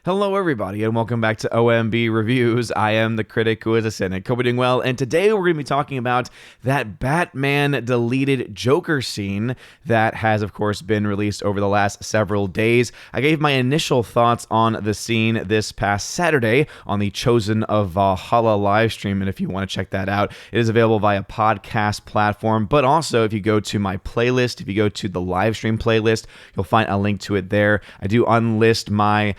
Hello, everybody, and welcome back to OMB Reviews. I am the critic who is a cynic. Hope you're doing well, and today we're going to be talking about that Batman deleted Joker scene that has, of course, been released over the last several days. I gave my initial thoughts on the scene this past Saturday on the Chosen of Valhalla live stream, and if you want to check that out, it is available via podcast platform, but also if you go to my playlist, if you go to the live stream playlist, you'll find a link to it there. I do unlist my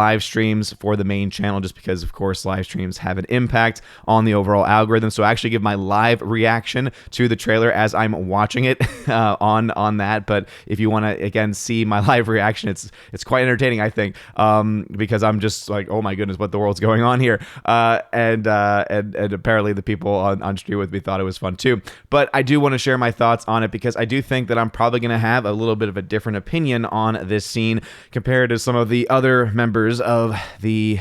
live streams for the main channel just because, of course, live streams have an impact on the overall algorithm. So I actually give my live reaction to the trailer as I'm watching it on that. But if you want to, again, see my live reaction, it's quite entertaining, I think, because I'm just like, oh my goodness, what the world's going on here. And apparently the people on stream with me thought it was fun too. But I do want to share my thoughts on it because I do think that I'm probably going to have a little bit of a different opinion on this scene compared to some of the other members of the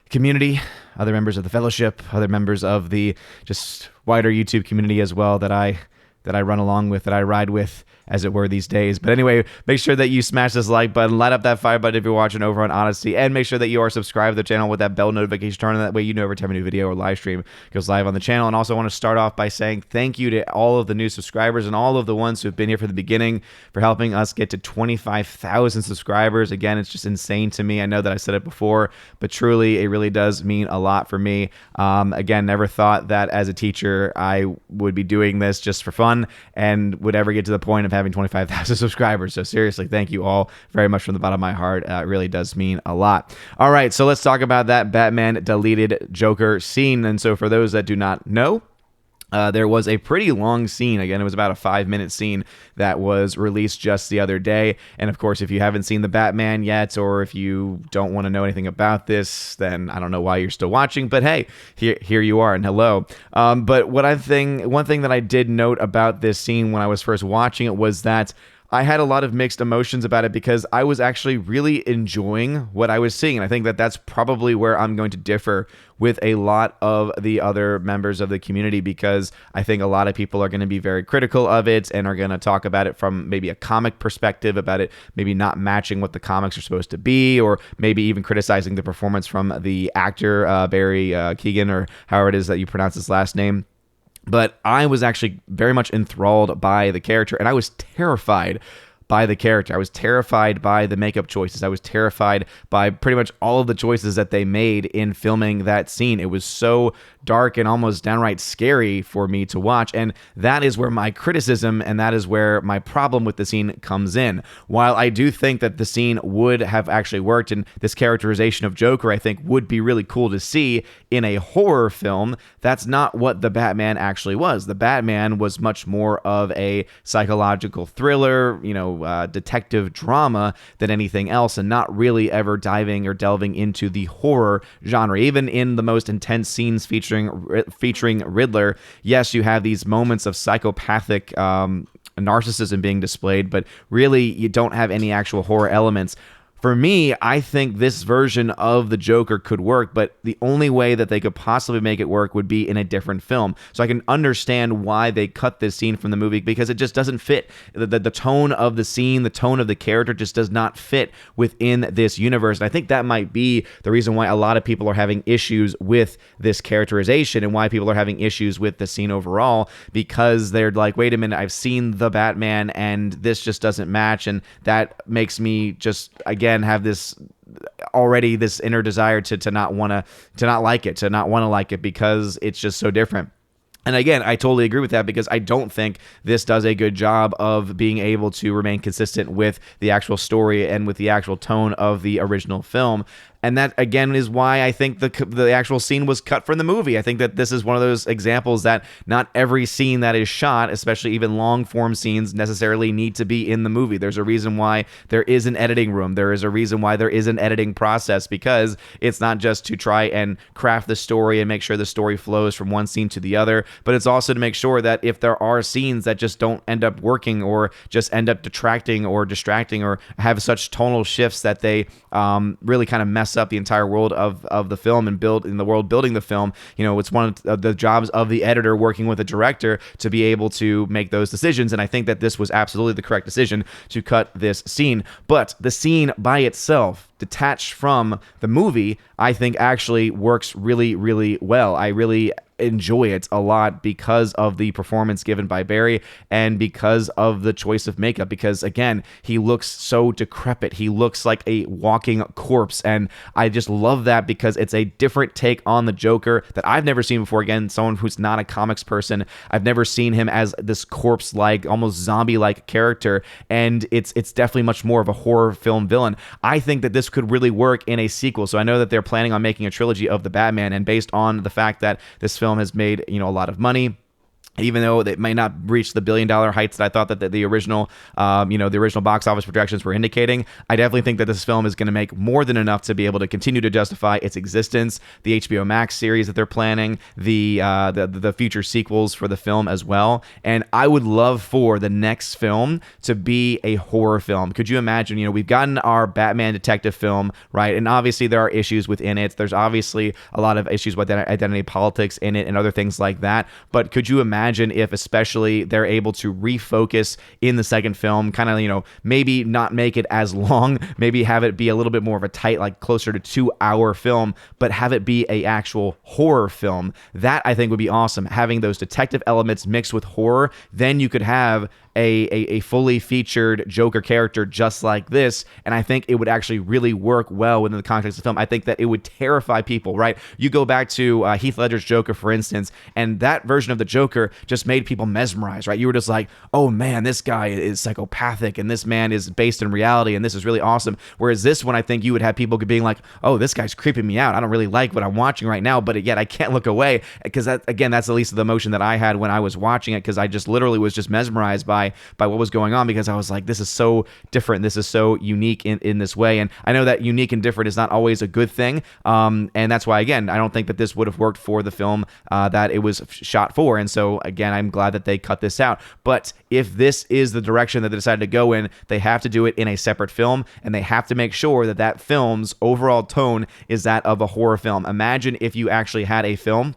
community, other members of the fellowship, other members of the just wider YouTube community as well that I run along with, that I ride with, as it were, these days. But anyway, make sure that you smash this like button, light up that fire button if you're watching over on Odyssey, and make sure that you are subscribed to the channel with that bell notification turned on. That way you know every time a new video or live stream goes live on the channel. And also want to start off by saying thank you to all of the new subscribers and all of the ones who have been here from the beginning for helping us get to 25,000 subscribers. Again, it's just insane to me. I know that I said it before, but truly it really does mean a lot for me. Again, never thought that as a teacher I would be doing this just for fun and would ever get to the point of having 25,000 subscribers. So seriously, thank you all very much from the bottom of my heart. It really does mean a lot. All right, so let's talk about that Batman deleted Joker scene. And so for those that do not know, there was a pretty long scene. Again, it was about a 5-minute scene that was released just the other day. And of course, if you haven't seen the Batman yet, or if you don't want to know anything about this, then I don't know why you're still watching. But hey, here you are, and hello. But one thing that I did note about this scene when I was first watching it was that I had a lot of mixed emotions about it because I was actually really enjoying what I was seeing. And I think that that's probably where I'm going to differ with a lot of the other members of the community, because I think a lot of people are going to be very critical of it and are going to talk about it from maybe a comic perspective, about it maybe not matching what the comics are supposed to be, or maybe even criticizing the performance from the actor, Barry Keoghan, or however it is that you pronounce his last name. But I was actually very much enthralled by the character, and I was terrified by the character. I was terrified by the makeup choices. I was terrified by pretty much all of the choices that they made in filming that scene. It was so dark and almost downright scary for me to watch, and that is where my criticism and that is where my problem with the scene comes in. While I do think that the scene would have actually worked, and this characterization of Joker I think would be really cool to see in a horror film, that's not what the Batman actually was. The Batman was much more of a psychological thriller, detective drama than anything else, and not really ever diving or delving into the horror genre. Even in the most intense scenes featuring Riddler, yes, you have these moments of psychopathic narcissism being displayed, but really you don't have any actual horror elements. For me, I think this version of the Joker could work, but the only way that they could possibly make it work would be in a different film. So I can understand why they cut this scene from the movie, because it just doesn't fit. The tone of the scene, the tone of the character just does not fit within this universe. And I think that might be the reason why a lot of people are having issues with this characterization and why people are having issues with the scene overall, because they're like, wait a minute, I've seen the Batman and this just doesn't match. And that makes me just, again, have this inner desire to not want to like it because it's just so different. And again, I totally agree with that, because I don't think this does a good job of being able to remain consistent with the actual story and with the actual tone of the original film. And that, again, is why I think the actual scene was cut from the movie. I think that this is one of those examples that not every scene that is shot, especially even long-form scenes, necessarily need to be in the movie. There's a reason why there is an editing room. There is a reason why there is an editing process, because it's not just to try and craft the story and make sure the story flows from one scene to the other, but it's also to make sure that if there are scenes that just don't end up working, or just end up detracting or distracting, or have such tonal shifts that they really kind of mess mess up the entire world of the film and build in the world building the film. It's one of the jobs of the editor working with the director to be able to make those decisions. And I think that this was absolutely the correct decision to cut this scene. But the scene by itself, detached from the movie, I think actually works really, really well. I really enjoy it a lot because of the performance given by Barry and because of the choice of makeup, because again, he looks so decrepit. He looks like a walking corpse, and I just love that because it's a different take on the Joker that I've never seen before. Again, someone who's not a comics person, I've never seen him as this corpse-like, almost zombie-like character, and it's definitely much more of a horror film villain. I think that this could really work in a sequel. So I know that they're planning on making a trilogy of the Batman, and based on the fact that this film has made a lot of money, even though it may not reach the billion-dollar heights that I thought that the original, the original box office projections were indicating, I definitely think that this film is going to make more than enough to be able to continue to justify its existence. The HBO Max series that they're planning, the future sequels for the film as well, and I would love for the next film to be a horror film. Could you imagine? We've gotten our Batman detective film, right? And obviously there are issues within it. There's obviously a lot of issues with identity politics in it and other things like that. But could you imagine if especially they're able to refocus in the second film, kind of, maybe not make it as long, maybe have it be a little bit more of a tight, like closer to 2-hour film, but have it be a actual horror film. That I think would be awesome. Having those detective elements mixed with horror, then you could have a fully featured Joker character just like this, and I think it would actually really work well within the context of the film. I think that it would terrify people, right? You go back to Heath Ledger's Joker, for instance, and that version of the Joker just made people mesmerized, right? You were just like, oh man, this guy is psychopathic, and this man is based in reality, and this is really awesome. Whereas this one, I think you would have people being like, oh, this guy's creeping me out. I don't really like what I'm watching right now, but yet I can't look away, because that's at least the emotion that I had when I was watching it, because I just literally was just mesmerized by what was going on, because I was like, this is so different, this is so unique in this way. And I know that unique and different is not always a good thing, and that's why, again, I don't think that this would have worked for the film that it was shot for. And so again, I'm glad that they cut this out. But if this is the direction that they decided to go in, they have to do it in a separate film, and they have to make sure that that film's overall tone is that of a horror film. Imagine if you actually had a film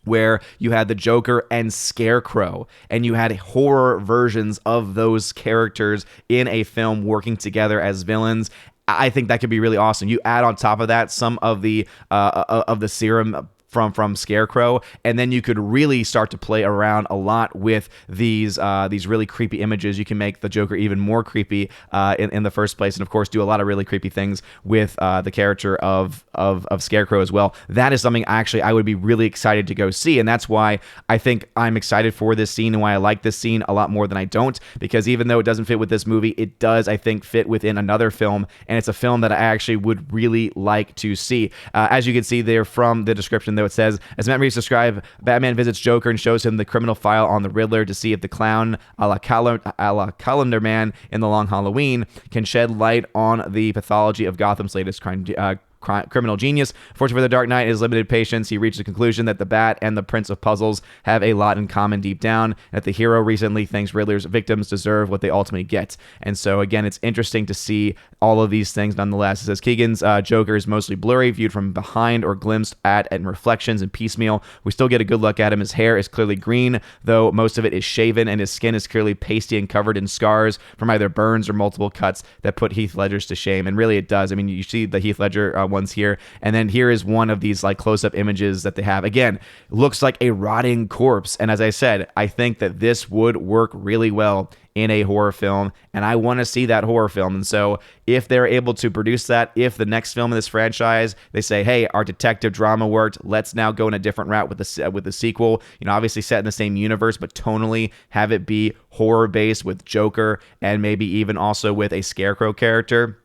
where you had the Joker and Scarecrow, and you had horror versions of those characters in a film working together as villains. I think that could be really awesome. You add on top of that some of the serum from Scarecrow, and then you could really start to play around a lot with these really creepy images. You can make the Joker even more creepy in the first place, and of course do a lot of really creepy things with the character of Scarecrow as well. That is something actually I would be really excited to go see, and that's why I think I'm excited for this scene and why I like this scene a lot more than I don't, because even though it doesn't fit with this movie, it does, I think, fit within another film, and it's a film that I actually would really like to see. As you can see there from the description, though, it says, as Matt Reeves described, Batman visits Joker and shows him the criminal file on the Riddler to see if the clown, a la Calendar Man in The Long Halloween, can shed light on the pathology of Gotham's latest criminal genius. Fortunately for the Dark Knight, his limited patience, he reached the conclusion that the Bat and the Prince of Puzzles have a lot in common deep down, and that the hero recently thinks Riddler's victims deserve what they ultimately get. And so, again, it's interesting to see all of these things nonetheless. It says Keegan's Joker is mostly blurry, viewed from behind or glimpsed at in reflections and piecemeal. We still get a good look at him. His hair is clearly green, though most of it is shaven, and his skin is clearly pasty and covered in scars from either burns or multiple cuts that put Heath Ledger's to shame. And really it does. I mean, you see the Heath Ledger ones here, and then here is one of these like close-up images that they have. Again, looks like a rotting corpse, and as I said, I think that this would work really well in a horror film, and I want to see that horror film. And so if they're able to produce that, if the next film in this franchise, they say, hey, our detective drama worked, let's now go in a different route with the sequel, obviously set in the same universe, but tonally have it be horror based with Joker, and maybe even also with a Scarecrow character.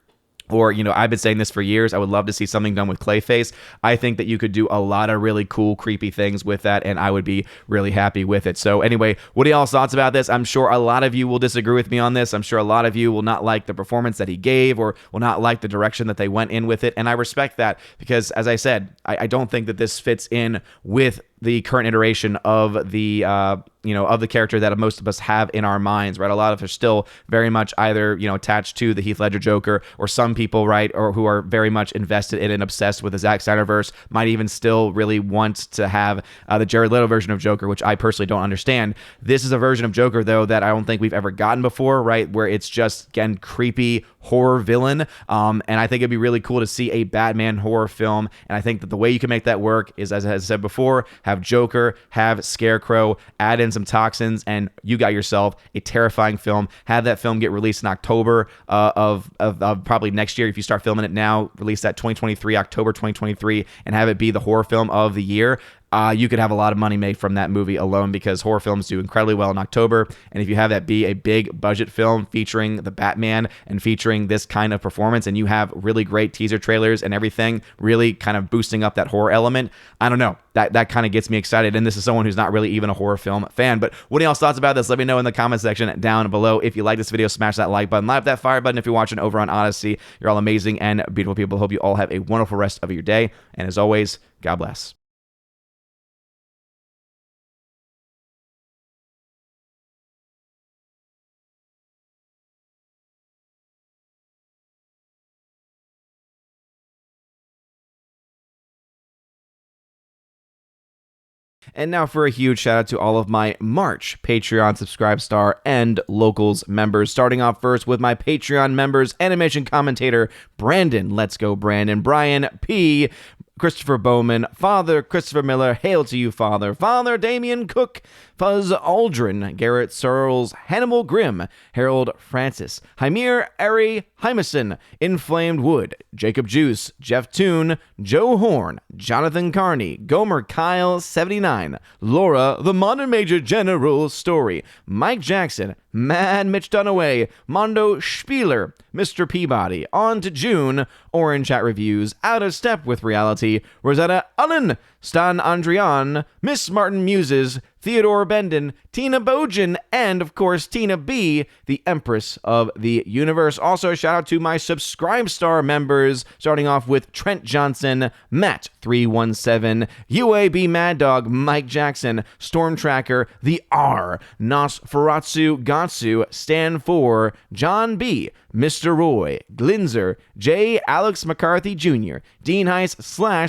Or, I've been saying this for years, I would love to see something done with Clayface. I think that you could do a lot of really cool, creepy things with that, and I would be really happy with it. So anyway, what are y'all's thoughts about this? I'm sure a lot of you will disagree with me on this. I'm sure a lot of you will not like the performance that he gave, or will not like the direction that they went in with it, and I respect that, because as I said, I don't think that this fits in with the current iteration of the of the character that most of us have in our minds, right? A lot of us are still very much either, attached to the Heath Ledger Joker, or some people, right, or who are very much invested in and obsessed with the Zack Snyderverse might even still really want to have the Jared Leto version of Joker, which I personally don't understand. This is a version of Joker, though, that I don't think we've ever gotten before, right? Where it's just, again, creepy horror villain. And I think it'd be really cool to see a Batman horror film. And I think that the way you can make that work is, as I said before, have Joker, have Scarecrow, add in some toxins, and you got yourself a terrifying film. Have that film get released in October of probably next year. If you start filming it now, release that October 2023, and have it be the horror film of the year. You could have a lot of money made from that movie alone, because horror films do incredibly well in October. And if you have that be a big budget film featuring the Batman and featuring this kind of performance, and you have really great teaser trailers and everything really kind of boosting up that horror element, I don't know. That kind of gets me excited. And this is someone who's not really even a horror film fan. But what are y'all's thoughts about this? Let me know in the comment section down below. If you like this video, smash that like button, light up that fire button if you're watching over on Odyssey. You're all amazing and beautiful people. Hope you all have a wonderful rest of your day. And as always, God bless. And now for a huge shout out to all of my March Patreon Subscribe Star and Locals members. Starting off first with my Patreon members, animation commentator Brandon, let's go Brandon, Brian P., Christopher Bowman, Father Christopher Miller, hail to you, Father, Father Damian Cook, Fuzz Aldrin, Garrett Searles, Hannibal Grimm, Harold Francis, Hymir Ari Hymason, Inflamed Wood, Jacob Juice, Jeff Toon, Joe Horn, Jonathan Carney, Gomer Kyle 79, Laura, the Modern Major General Story, Mike Jackson, Mad Mitch Dunaway, Mondo Spieler, Mr. Peabody, On to June, Orange Chat Reviews, Out of Step with Reality, Rosetta Allen, Stan Andrian, Miss Martin Muses, Theodore Bendon, Tina Bojan, and of course Tina B, the Empress of the Universe. Also a shout out to my Subscribe Star members, starting off with Trent Johnson, Matt 317, UAB Mad Dog, Mike Jackson, Storm Tracker, The R, Nosferatu Gatsu, Stan 4, John B, Mr. Roy, Glinzer, J. Alex McCarthy Jr., Dean Heiss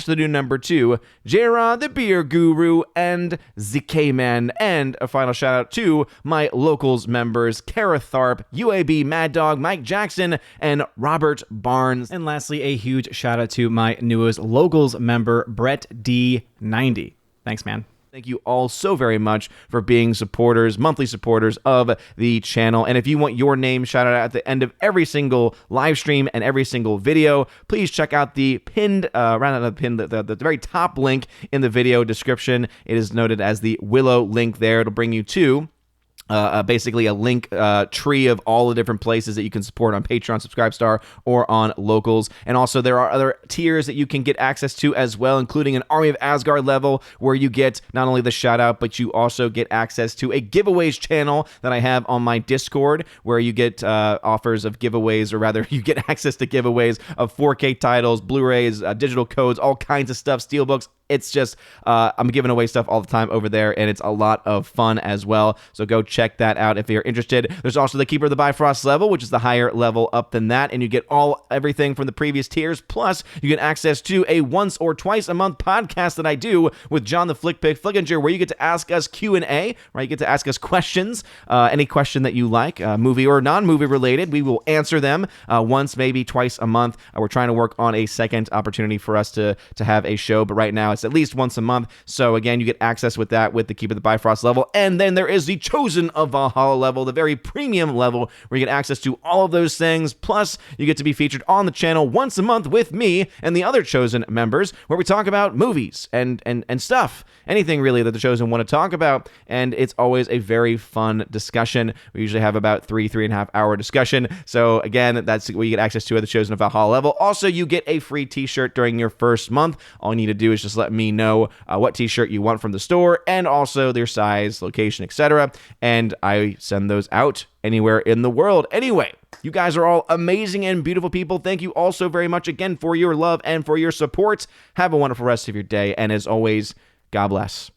/ the new number 2, J-Rod the Beer Guru, and ZK Man. And a final shout out to my Locals members, Kara Tharp, UAB Mad Dog, Mike Jackson, and Robert Barnes. And lastly, a huge shout out to my newest Locals member, Brett D90. Thanks, man. Thank you all so very much for being supporters, monthly supporters of the channel. And if you want your name shouted out at the end of every single live stream and every single video, please check out the pinned, the very top link in the video description. It is noted as the Willow link there. It'll bring you to basically a link tree of all the different places that you can support on Patreon, Subscribe Star, or on Locals. And also there are other tiers that you can get access to as well, including an Army of Asgard level where you get not only the shout out, but you also get access to a giveaways channel that I have on my Discord, where you get offers of giveaways, or rather you get access to giveaways of 4K titles, Blu-rays, digital codes, all kinds of stuff, steelbooks. It's just, I'm giving away stuff all the time over there, and it's a lot of fun as well. So go check that out if you're interested. There's also the Keeper of the Bifrost level, which is the higher level up than that, and you get everything from the previous tiers. Plus, you get access to a once or twice a month podcast that I do with John the Flickpick Flickinger, where you get to ask us Q&A, right? You get to ask us questions, any question that you like, movie or non-movie related. We will answer them once, maybe twice a month. We're trying to work on a second opportunity for us to have a show, but right now it's at least once a month. So again, you get access with that with the Keep of the Bifrost level. And then there is the Chosen of Valhalla level, the very premium level, where you get access to all of those things. Plus, you get to be featured on the channel once a month with me and the other Chosen members, where we talk about movies and stuff. Anything really that the Chosen want to talk about. And it's always a very fun discussion. We usually have about 3.5 hour discussion. So again, that's what you get access to at the Chosen of Valhalla level. Also, you get a free t-shirt during your first month. All you need to do is just let me know what t-shirt you want from the store, and also their size, location, etc. And I send those out anywhere in the world. Anyway, you guys are all amazing and beautiful people. Thank you all so very much again for your love and for your support. Have a wonderful rest of your day. And as always, God bless.